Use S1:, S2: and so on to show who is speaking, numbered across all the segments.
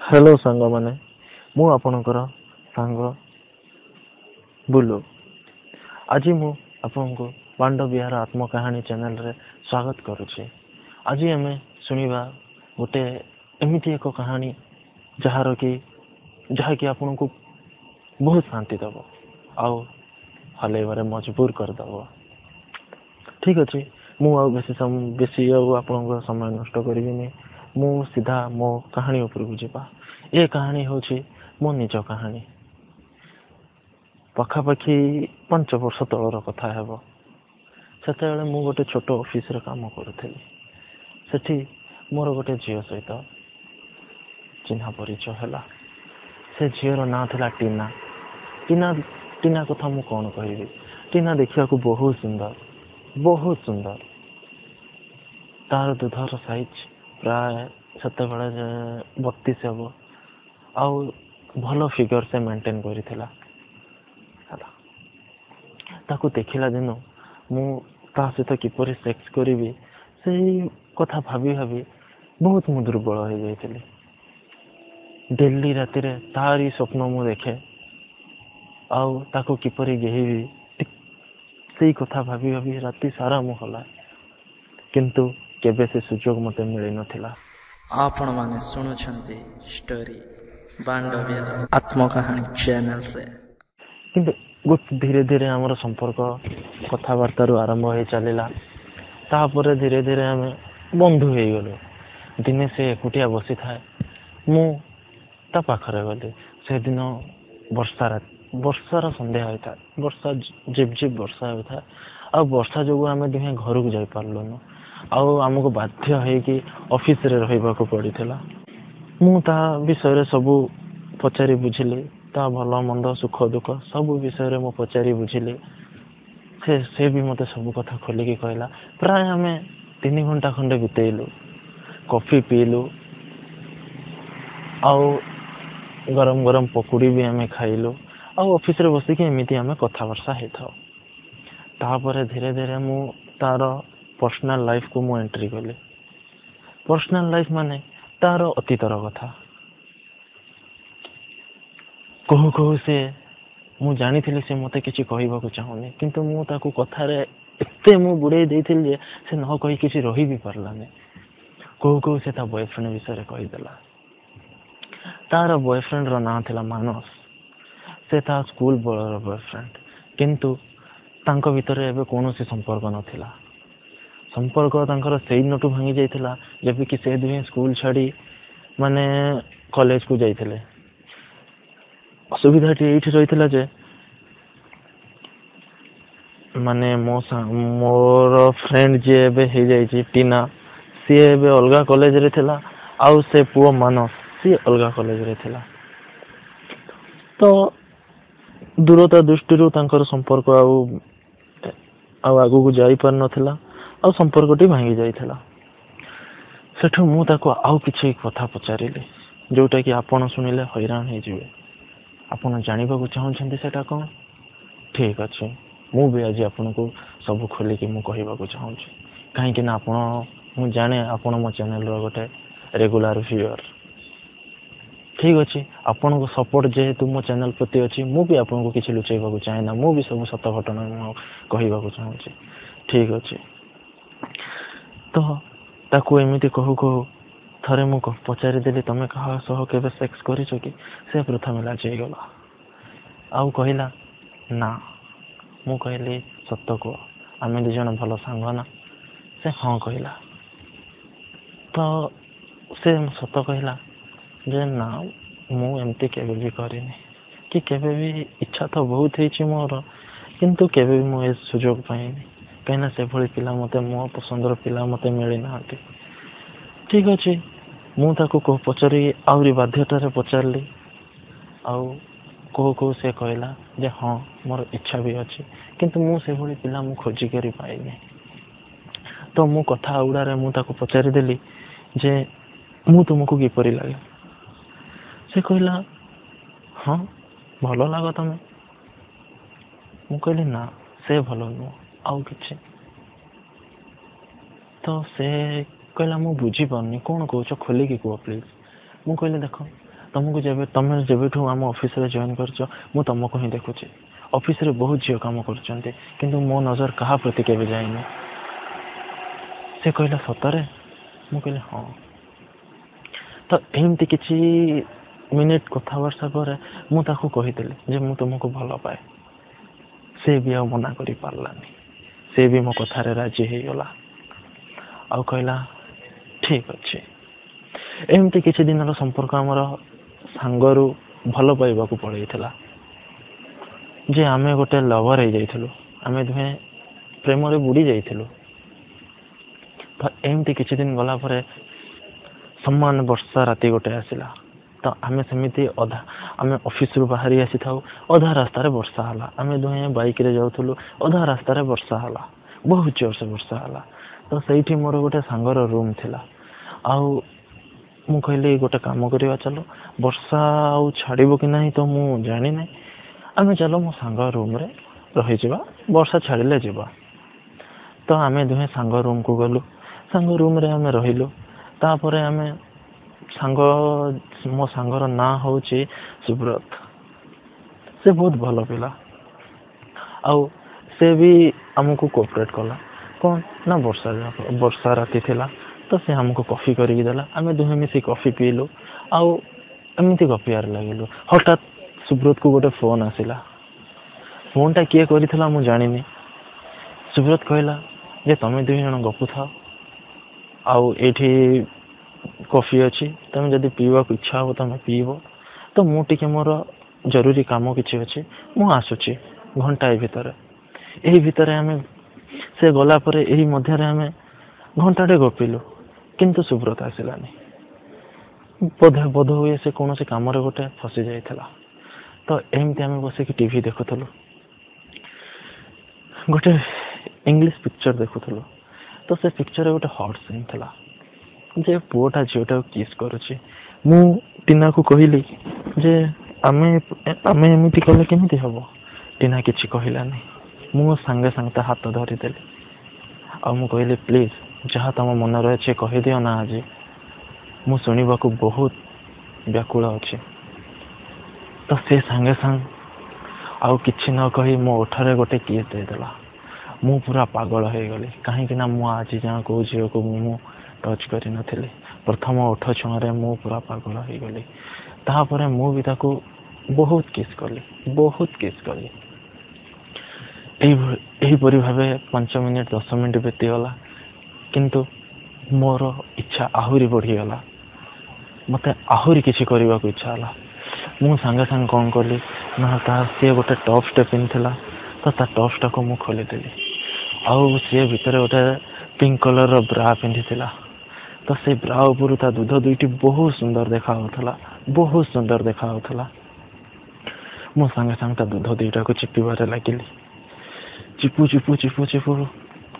S1: Hello सांग मैंने मु आपणकर सांग बुलू आज मु आपण को पांडव विहार आत्मकाहानी चैनल रे स्वागत करुचे। आज आम शुणा गोटे एमती एक कहानी जार कि जहाँकि आपण को बहुत शांति दब आउ हलैबार मजबूर करदब। ठीक अच्छे मु बेसी आपण समय नष्ट करी मु सीधा मो कहानी उपरकू जावा। ये कहानी हूँ मो निज कहानी पखापाखि 5 वर्ष तलर कथा हेब। से मु गोटे छोट ऑफिस रे काम करुଥିଲି। सेठी मोर गोटे झील सहित चिन्हा परिचय है। से झीर ना थिला टीना। टीना टीना कथा मु कौन कहबी। टीना देखा बहुत सुंदर बहुत सुंदर। तार दुधर साइज प्राय सेते बेले 32 हेब। आउ भल फिगर से मेंटेन करिथिला। ताको देखिला दिन मु ता सहित किपरि सेक्स करी से कथा भाभी भाभी बहुत मु दुर्बल हो जाइथिली। डेली राति रे तारी स्वप्न मु देखे आउ ताको किपरि गेहिबी से कथा भाभी भाभी राति सारा मु हला। किंतु केबे से सुजोग मते मिली नथिला।
S2: आपण माने सुनुछंती स्टोरी पांडव विहार आत्मकाहानी चैनल रे।
S1: किंतु धीरे धीरे आमर संपर्क कथबार्ता आरंभ हो चलला। तापर धीरे धीरे आम बंधु हो गलु। दिने से एकुटिया बसी थाए मु ता पाखरे गली। से दिन वर्षार संध्या होता है। वर्षा झिप झिप वर्षा होता है। आ वर्षा जो आम दुहे घर को जाई पार्लुनु। आमको बाध्य है कि ऑफिस रे रहिबा को पड़िथिला। मु ता विषय सबू पचारि बुझिली। ता भल मंद सुख दुख सब विषय में पचारि बुझिली। से भी मते सब कथा खोलिकी कहला। प्राय आम 3 घंटा खंडे बितेलु। कॉफी पीलु आउ गरम गरम पकुड़ी भी आम खाइलु। आउ ऑफिस रे बसिकी एमिति आम कथाबार्ता हेथाउ। तापर धीरे धीरे मु तार पर्सनल लाइफ को मु एंट्री कली। पर्सनल लाइफ माने तार अतीतर कथा कहू कहू से मु जानी से मते किसी कहबाकू चाहूनी। किंतु मु ताकू कथार एते मु बुड़े देइथिल जे से न कही किसी रही भी पारलानी। कहू कहू से ता बॉयफ्रेंड विषय कहीदेला। तार बॉयफ्रेंड रो नाम थिला मानस। से ता स्कूल बड़र बॉयफ्रेंड। किंतु तांको भितर एबे कोनोसी संपर्क नथिला। संपर्क तांकर सेई नटु भांगी जाइथिला जब कि से दुहे स्कूल छाड़ी माने कॉलेज को जाइथिले। असुविधा ये रही जे माने मोर फ्रेंड जे एबे हो जाइए टीना सी एबे अलगा कॉलेज रे थिला। आउ से पुओ मानस सी अलगा कॉलेज रे थिला। तो दूरता दृष्टि तांकर संपर्क आगू को जाई पार नथिला। आ संपर्कटी भांगी जाइथिला। सेठु मु ताको आउ किछि कथा पचारिली जोटा कि आपण सुनिले हैरान हो जिवे। आपण जानिबा को चाहछन्ती सेटा कोन। ठीक अच्छे मु भी आज आपन को सब खोलिकी मु कहबा को चाहूँगी। कहीं ना आपण मु जाने आपण मो चैनल रो गोटे रेगुलर व्यूअर। ठीक अच्छे आपण को सपोर्ट जेहेतु मो चैनल प्रति अच्छी मु भी आपन को किसी लुचेबा को चाहे ना। मु भी सब सत घटना मु कहबा को चाहूँगी। ठीक अच्छे तो ताकू एमिति कहू कहू थरे मु पचारि देली तमे कहा सह केबे सेक्स करिसो कि। से प्रथम लाजि गला आउ कहला ना। मु कहली सत्य को आम दु जन भल सांग ना। से हाँ कहला। तो से सत कहला जे ना मु एमती केबे भी करिनी कि केबे भी इच्छा तो बहुत है मोर। किंतु केबे भी मु सुजोग पाइनी कहीं से भली पिला मते मो पसंदर पिला मते मिली ना। ठीक अच्छे मु ताको पचारि आउरी बाध्यतारे पचारली। आउ कहू कहू से कहला जे हाँ मोर इच्छा भी अच्छी किंतु मु से भली पिला मु खोजी करी पाइनी। तो मु कथा उड़ारे मु ताको पचारि देली जे मु तुमको किपरि लागे। से कहला हाँ भल लाग तमे। मु कहली ना से भल नु आउ किछि। तो से कहला मु बुझी पारनी कौन कहछ खोलिकी कह प्लीज। मु कहली देख तुमको जब तुम जब आम ऑफिस रे जॉइन करछ मु तुमको ही देखुची ऑफिस रे बहुत झियो काम करछन्ते किंतु मो नजर कहा प्रति केबे जाइनी से कहला सतरे मु कहले हां तो एमती किछि मिनिट कथा वर्षा पर मु ताको कहितले जे मु तुमको भलो पाए से भी आ मना करि पारलानी से भी मो कथारे राजी हे गला आ कहला ठीक अच्छे एमती किछि दिन रो संपर्क हमर सांगरू भलो पाइबा को पड़ैथिला जे आमे गोटे लवर हे जाइथिलु आमे दुहे प्रेम रे बुडी जाइथिलु तो एमती किछि दिन गला परे सम्मान वर्षा राति गोटे आसिला तो आमे समिति अधा आमे ऑफिस रु बाहरी आसी थाउ अधा रास्ता रे वर्षा हला आमे दुहे बाइक रे जाउथुलु अधा रास्ता रे वर्षा हला बहुत जोर से वर्षा हला तो सहीठी मोर गोटे सांगर रूम थिला आउ मु कहली गोटे काम करिवा चलो वर्षा आउ छाड़िबो कि नाही तो मु जानि नै आमे चलो मो सांग रूम रे रहि जिबा वर्षा छाड़िले जिबा तो आमे दुहे सांग रूम को गलु सांग रूम रे आमे रहिलु तापरे आमे सांग मो सांगर ना होची सुब्रत से बहुत भलो पिला आउ से भी हमको कोऑपरेट कला कौन ना वर्षा राति थिला तो से हमको कॉफी करी देला आमे दुहे मिसी कॉफी पीलु आउ एमती गपियार लागिलु हठात सुब्रत को गोटे फोन आसिला फोन टा किए करिथिला मु जानिनी सुब्रत कहला जे तमे दुहे जण गपु था आउ एठी कॉफी अच्छी तुम जदि पीवा को इच्छा हो तुम पीब तो मु टिके मोर जरूरी काम किछि अछि मु आसुची घंटाए भितर एही भितर आमे से गला परे एही मध्य रे आमे घंटाटे गपिलु किंतु सुब्रत आसिलानी बोध हुए से कौन से काम रे गोटे फसी जाइथिला तो एमती आमे बसे कि टीवी देखुथलु गोटे इंग्लिश पिक्चर देखुथलु तो से पिक्चर रे गोटे हॉट सीन थिला जे पुओटा झीटा किस करुची मु टीना को कहली जे आमे आमे एमिति कले केमिति हबो टीना किछि कहिलानी मु संगे संगे हाथ धरि देली आ मु कहली प्लीज जहाँ तम मन रहे छे कहि दियो ना आज मु सुनिबा को बहुत व्याकुल अछि तो से संगे संग आउ किछि न कहि मो ओठरे गोटे किस दे देला मु पूरा पागल हो गली कहीं कि ना मु आज जहाँ को झियो को मु टच करी नथिले प्रथम ओठ छुआरे मु पूरा पागल हो गली तापरे मु भी ताको बहुत किस कली एही परि भाबे 5 मिनिट 10 मिनिट बीती गला किंतु मोर इच्छा आहुरी बढ़ी गला मते आहुरी किछि करबा को इच्छा हला मु संगे संग कोन करली ना ता से गोटे टॉप स्टेप पिनथिला तो ता टॉप स्टेप को मु खोली देली आउ से भीतर गोटे पिंक कलर रो ब्रा पिंधिथिला तो से ब्रा ऊपर ता दूध दुईटी बहुत सुंदर देखा होथला मो संगे संग ता दूध दुईटा को चिपिबारे लागिली चिपू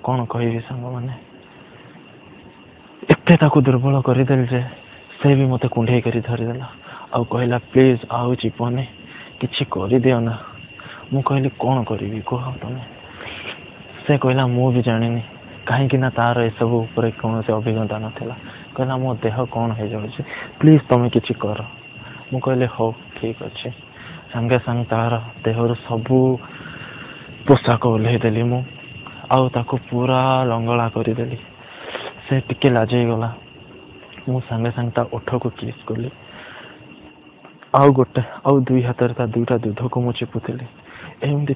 S1: कौन कहबी सांग माने एते ताको दुर्बल करदेल जे से भी मते कुंढे करी धरिदेला आउ कहला प्लीज आउ चिपने किछि करि दियो ना मु कहली कौन करिवि कह तमे से कहला मु भी जानिनी कहीं कि ना तार ए सब ऊपर कौन से अभिज्ञता नथिला कहला मो देह कौन हे जाउछि प्लीज तमे किछि कर मु कहले हो ठीक अछि संगे संग तार देहर सबू पोशाक ओल्हे देली मु आउ ताको पूरा लंगड़ा करदेली से टिके लाजई गला मु संगे संग ता ओठ को किस कली आउ गोटे आउ दुई हाथ ता दुईटा दूध को मु चिपुथिली एमती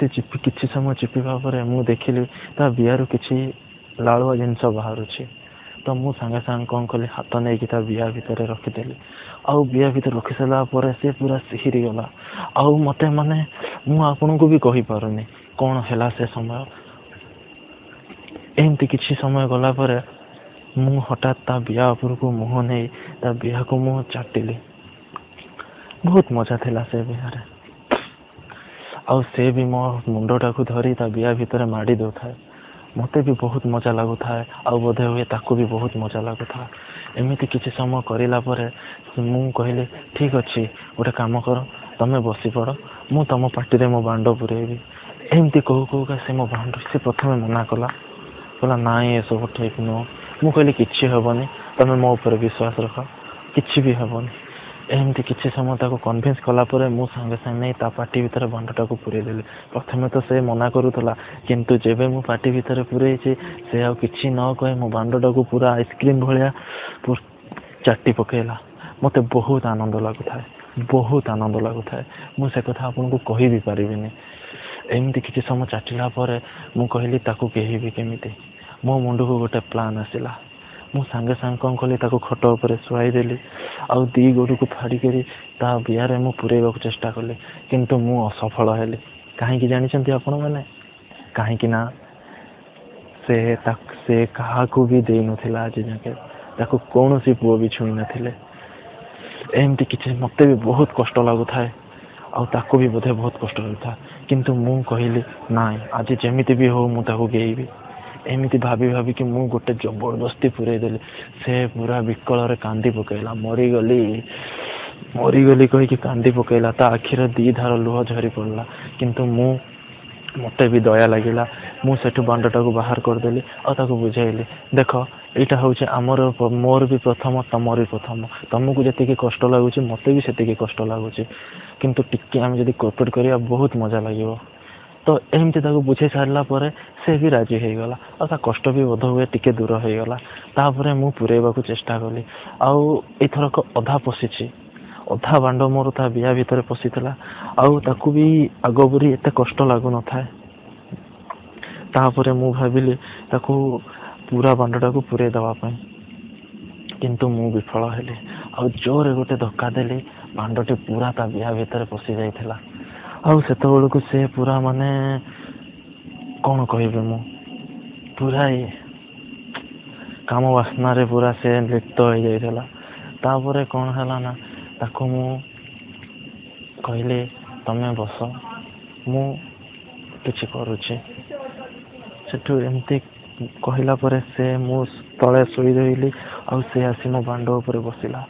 S1: चिपी किछि समय चिपिबा परे मु देखिली ता बियारू किछि लालुआ जिनस बाहरुछि तो मु संगे संग कोन कली हाथ नै कि ता बिया भीतर रखिदेली आउ बिया भीतर रखि सला परे से पूरा सिहिरी गला आउ मते माने मु आपन को भी कहि पारुनी कोन हैला से समय एमती किछि समय गला परे मु हठात ता बिया ऊपर को मुह नै ता बिया को मु चाटिली बहुत मजा थिला से बिहारे आउ से भी मो मुंडटा को धरी ता बिया भीतर माडी दो थाए मते भी बहुत मजा लागु थाए आउ बोधे हुए ताको भी बहुत मजा लागु था एमिति किछि समय करिला परे मु कहले ठीक अछि गोटे काम कर तमे बसी पड़ मु तम पार्टी रे मो बांडो पुरेबी एमती कहू का से मो बांडो से प्रथमे मना कला कहला नाई ए सब ठीक नो मु कहली किछि हेबनी तमे मो ऊपर विश्वास रख କିଛି ବି ହେବନି। ଏମିତି କିଛି ସମୟ ତାକୁ କନଭିନ୍ସ କଲା ପରେ ମୁଁ ସାଙ୍ଗେ ସାଙ୍ଗେ ନେଇ ତା ପାଟି ଭିତରେ ବାଣ୍ଡଟାକୁ ପୁରେଇ ଦେଲି। ପ୍ରଥମେ ତ ସେ ମନା କରୁଥିଲା, କିନ୍ତୁ ଯେବେ ମୁଁ ପାଟି ଭିତରେ ପୁରେଇଛି ସେ ଆଉ କିଛି ନ କହି ମୋ ବାଣ୍ଡଟାକୁ ପୁରା ଆଇସ୍କ୍ରିମ୍ ଭଳିଆ ଚାଟି ପକେଇଲା। ମୋତେ ବହୁତ ଆନନ୍ଦ ଲାଗୁଥାଏ, ବହୁତ ଆନନ୍ଦ ଲାଗୁଥାଏ। ମୁଁ ସେ କଥା ଆପଣଙ୍କୁ କହିବି ପାରିବିନି। ଏମିତି କିଛି ସମୟ ଚାଟିଲା ପରେ ମୁଁ କହିଲି ତାକୁ କେହିବି କେମିତି। ମୋ ମୁଣ୍ଡକୁ ଗୋଟେ ପ୍ଲାନ୍ ଆସିଲା। ମୁଁ ସାଙ୍ଗେ ସାଙ୍ଗେ କ'ଣ କଲି, ତାକୁ ଖଟ ଉପରେ ଶୁଆଇ ଦେଲି ଆଉ ଦି ଗୋଡ଼କୁ ଫାଡ଼ିକରି ତା ବିଆରେ ମୁଁ ପୁରେଇବାକୁ ଚେଷ୍ଟା କଲି, କିନ୍ତୁ ମୁଁ ଅସଫଳ ହେଲି। କାହିଁକି ଜାଣିଛନ୍ତି ଆପଣମାନେ? କାହିଁକି ନା ସେ କାହାକୁ ବି ଦେଇନଥିଲା ଆଜି ଯାକେ। ତାକୁ କୌଣସି ପୁଅ ବି ଛୁଇଁ ନଥିଲେ। ଏମିତି କିଛି ମୋତେ ବି ବହୁତ କଷ୍ଟ ଲାଗୁଥାଏ ଆଉ ତାକୁ ବି ବୋଧେ ବହୁତ କଷ୍ଟ ଲାଗୁଥାଏ, କିନ୍ତୁ ମୁଁ କହିଲି ନାଇଁ, ଆଜି ଯେମିତି ବି ହଉ ମୁଁ ତାକୁ ଗେଇବି। ଏମିତି ଭାବି ଭାବିକି ମୁଁ ଗୋଟେ ଜବରଦସ୍ତି ପୁରେଇ ଦେଲି। ସେ ପୁରା ବିକଳରେ କାନ୍ଦି ପକେଇଲା। ମରିଗଲି ମରିଗଲି କହିକି କାନ୍ଦି ପକେଇଲା। ତା ଆଖିରେ 2 ଧାର ଲୁହ ଝରି ପଡ଼ିଲା। କିନ୍ତୁ ମୋତେ ବି ଦୟା ଲାଗିଲା। ମୁଁ ସେଠୁ ବାଣ୍ଡଟାକୁ ବାହାର କରିଦେଲି ଆଉ ତାକୁ ବୁଝାଇଲି, ଦେଖ ଏଇଟା ହେଉଛି ମୋର ବି ପ୍ରଥମ, ତମର ବି ପ୍ରଥମ। ତମକୁ ଯେତିକି କଷ୍ଟ ଲାଗୁଛି ମୋତେ ବି ସେତିକି କଷ୍ଟ ଲାଗୁଛି, କିନ୍ତୁ ଟିକେ ଆମେ ଯଦି କୋଅପରେଟ୍ କରିବା ବହୁତ ମଜା ଲାଗିବ। ତ ଏମିତି ତାକୁ ବୁଝେଇ ସାରିଲା ପରେ ସେ ବି ରାଜି ହେଇଗଲା ଆଉ ତା କଷ୍ଟ ବି ବୋଧ ହୁଏ ଟିକେ ଦୂର ହେଇଗଲା। ତାପରେ ମୁଁ ପୁରେଇବାକୁ ଚେଷ୍ଟା କଲି ଆଉ ଏଥରକ ଅଧା ପଶିଛି। ଅଧା ବାଣ୍ଡ ମୋର ତା ବିଆ ଭିତରେ ପଶିଥିଲା ଆଉ ତାକୁ ବି ଆଗ ପରି ଏତେ କଷ୍ଟ ଲାଗୁନଥାଏ। ତାପରେ ମୁଁ ଭାବିଲି ତାକୁ ପୁରା ବାଣ୍ଡଟାକୁ ପୁରେଇ ଦେବା ପାଇଁ, କିନ୍ତୁ ମୁଁ ବିଫଳ ହେଲି ଆଉ ଜୋରରେ ଗୋଟେ ଧକ୍କା ଦେଲି। ବାଣ୍ଡଟି ପୁରା ତା ବିଆ ଭିତରେ ପଶି ଯାଇଥିଲା ଆଉ ସେତେବେଳକୁ ସେ ପୁରା ମାନେ କ'ଣ କହିବି, ମୁଁ ପୁରା କାମ ବାସ୍ନାରେ ପୁରା ସେ ଲିପ୍ତ ହେଇଯାଇଥିଲା। ତାପରେ କ'ଣ ହେଲା ନା, ତାକୁ ମୁଁ କହିଲି ତମେ ବସ, ମୁଁ କିଛି କରୁଛି। ସେଠୁ ଏମିତି କହିଲା ପରେ ମୁଁ ତଳେ ଶୋଇ ରହିଲି ଆଉ ସେ ଆସି ମୋ ବାଣ୍ଡ ଉପରେ ବସିଲା।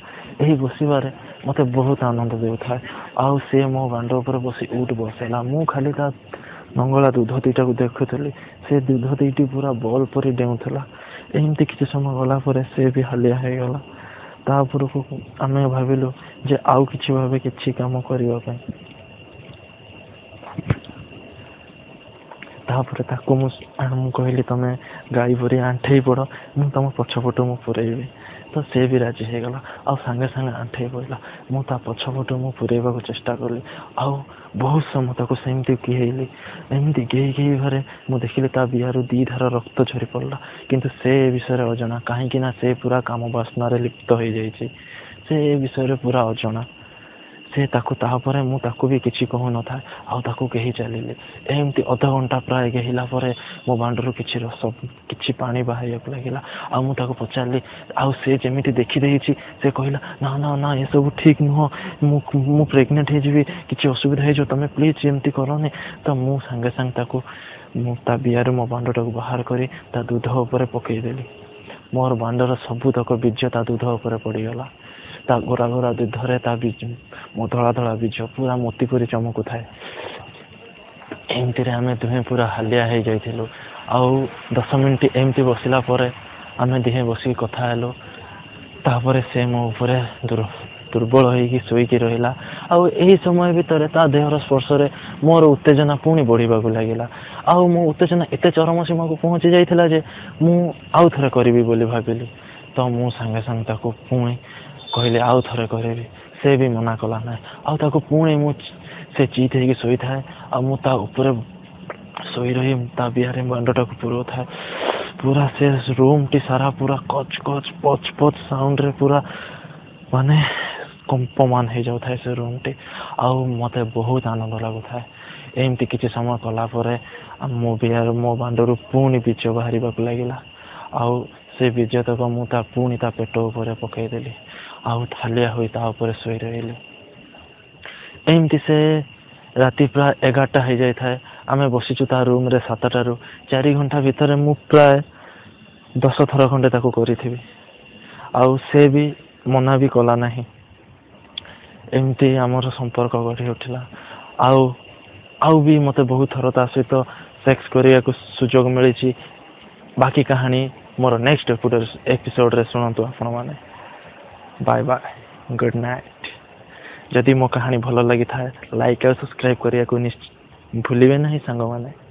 S1: ଏହି ବସିବାରେ ମୋତେ ବହୁତ ଆନନ୍ଦ ଦେଉଥାଏ ଆଉ ସେ ମୋ ବାଣ୍ଡ ଉପରେ ବସି ଉଠ ବସିଲା। ମୁଁ ଖାଲି ତା ନଙ୍ଗଳା ଦୁଧ ଦୁଇଟାକୁ ଦେଖୁଥିଲି। ସେ ଦୁଧ ଦୁଇଟି ପୁରା ବଲ୍ ପରି ଡେଉଁଥିଲା। ଏମିତି କିଛି ସମୟ ଗଲା ପରେ ସେ ବି ହାଲିଆ ହେଇଗଲା। ତାପରକୁ ଆମେ ଭାବିଲୁ ଯେ ଆଉ କିଛି କାମ କରିବା ପାଇଁ। ତାପରେ ତାକୁ ମୁଁ କହିଲି ତମେ ଗାଈ ପରି ଆଣ୍ଠେଇ ପଡ଼, ମୁଁ ତମ ପଛପଟୁ ମୁଁ ପୁରେଇବି। ତ ସେ ବି ରାଜି ହେଇଗଲା ଆଉ ସାଙ୍ଗେ ସାଙ୍ଗେ ଆଣ୍ଠେଇ ପଡ଼ିଲା। ମୁଁ ତା ପଛପଟୁ ମୁଁ ପୁରେଇବାକୁ ଚେଷ୍ଟା କଲି ଆଉ ବହୁତ ସମୟ ତାକୁ ସେମିତି ଗେଇଲି। ଏମିତି ଗେଇ ଘରେ ମୁଁ ଦେଖିଲି ତା ବିଆରୁ 2 ଧାର ରକ୍ତ ଝରି ପଡ଼ିଲା, କିନ୍ତୁ ସେ ଏ ବିଷୟରେ ଅଜଣା। କାହିଁକି ନା ସେ ପୁରା କାମ ବାସ୍ନାରେ ଲିପ୍ତ ହେଇଯାଇଛି। ସେ ଏ ବିଷୟରେ ପୁରା ଅଜଣା। ତାପରେ ମୁଁ ତାକୁ ବି କିଛି କହୁନଥାଏ ଆଉ ତାକୁ କେହି ଚାଲିଲି। ଏମିତି ଅଧଘଣ୍ଟା ପ୍ରାୟ ଗେହିଲା ପରେ ମୋ ବାଣ୍ଡରୁ କିଛି ପାଣି ବାହାରିବାକୁ ଲାଗିଲା ଆଉ ମୁଁ ତାକୁ ପଚାରିଲି, ଆଉ ସେ ଯେମିତି ଦେଖିଦେଇଛି ସେ କହିଲା ନା ନା ନା, ଏସବୁ ଠିକ୍ ନୁହଁ, ମୁଁ ପ୍ରେଗନେଣ୍ଟ ହେଇଯିବି, କିଛି ଅସୁବିଧା ହେଇଯିବ, ତମେ ପ୍ଲିଜ୍ ଏମିତି କରନି। ତ ମୁଁ ସାଙ୍ଗେ ସାଙ୍ଗେ ମୁଁ ତା ବିଆରୁ ମୋ ବାଣ୍ଡଟାକୁ ବାହାର କରି ତା ଦୁଧ ଉପରେ ପକେଇଦେଲି। ମୋର ବାଣ୍ଡର ସବୁତକ ବୀଜ ତା ଦୁଧ ଉପରେ ପଡ଼ିଗଲା। ତା ଗୋରା ଗୋରା ଦୁଧରେ ମୋ ଧଳା ଧଳା ବୀଜ ପୁରା ମୋତି ପରି ଚମକୁଥାଏ। ଏମିତିରେ ଆମେ ଦୁହେଁ ପୁରା ହାଲିଆ ହେଇଯାଇଥିଲୁ ଆଉ 10 ମିନିଟ୍ ଏମିତି ବସିଲା ପରେ ଆମେ ଦୁହେଁ ବସିକି କଥା ହେଲୁ। ତାପରେ ସେ ମୋ ଉପରେ ଦୁର୍ବଳ ହେଇକି ଶୋଇକି ରହିଲା ଆଉ ଏହି ସମୟ ଭିତରେ ତା ଦେହର ସ୍ପର୍ଶରେ ମୋର ଉତ୍ତେଜନା ପୁଣି ବଢ଼ିବାକୁ ଲାଗିଲା ଆଉ ମୋ ଉତ୍ତେଜନା ଏତେ ଚରମ ସୀମାକୁ ପହଞ୍ଚି ଯାଇଥିଲା ଯେ ମୁଁ ଆଉ ଥରେ କରିବି ବୋଲି ଭାବିଲି। ତ ମୁଁ ସାଙ୍ଗେ ସାଙ୍ଗେ ତାକୁ ପୁଣି କହିଲି ଆଉ ଥରେ କରିବି। ସେ ବି ମନା କଲା ନାହିଁ ଆଉ ତାକୁ ପୁଣି ସେ ଚିତ୍ ହେଇକି ଶୋଇଥାଏ ଆଉ ମୁଁ ତା ଉପରେ ଶୋଇ ରହି ତା ବିଆରେ ବାଣ୍ଡଟାକୁ ପୁରଉଥାଏ। ପୁରା ସେ ରୁମ୍ଟି ସାରା ପୁରା କଚ୍ କଚ୍ ପଚ୍ ପଚ୍ ସାଉଣ୍ଡରେ ପୁରା ମାନେ କମ୍ପମାନ ହେଇଯାଉଥାଏ ସେ ରୁମ୍ଟି ଆଉ ମୋତେ ବହୁତ ଆନନ୍ଦ ଲାଗୁଥାଏ। ଏମିତି କିଛି ସମୟ କଲା ପରେ ମୋ ବାଣ୍ଡରୁ ପୁଣି ବୀଜ ବାହାରିବାକୁ ଲାଗିଲା ଆଉ ସେ ବୀଜତକ ମୁଁ ପୁଣି ତା ପେଟ ଉପରେ ପକେଇଦେଲି ଆଉ ହାଲିଆ ହୋଇ ତା ଉପରେ ଶୋଇ ରହିଲି। ଏମିତି ସେ ରାତି ପ୍ରାୟ 11ଟା ହେଇଯାଇଥାଏ। ଆମେ ବସିଛୁ ତା ରୁମ୍ରେ 7ଟାରୁ। 4 ଘଣ୍ଟା ଭିତରେ ମୁଁ ପ୍ରାୟ 10 ଥର ଖଣ୍ଡେ ତାକୁ କରିଥିବି ଆଉ ସେ ବି ମନା ବି କଲା ନାହିଁ। ଏମିତି ଆମର ସମ୍ପର୍କ ଗଢ଼ି ଉଠିଲା ଆଉ ବି ମୋତେ ବହୁତ ଥର ତା ସହିତ ସେକ୍ସ କରିବାକୁ ସୁଯୋଗ ମିଳିଛି। ବାକି କାହାଣୀ ମୋର ନେକ୍ସଟ ଏପିସୋଡ଼ରେ ଶୁଣନ୍ତୁ ଆପଣମାନେ। Bye bye good night. जदि मो कहानी भल लगी था लाइक और सब्सक्राइब करने को भूलिए नहीं सांग मैंने।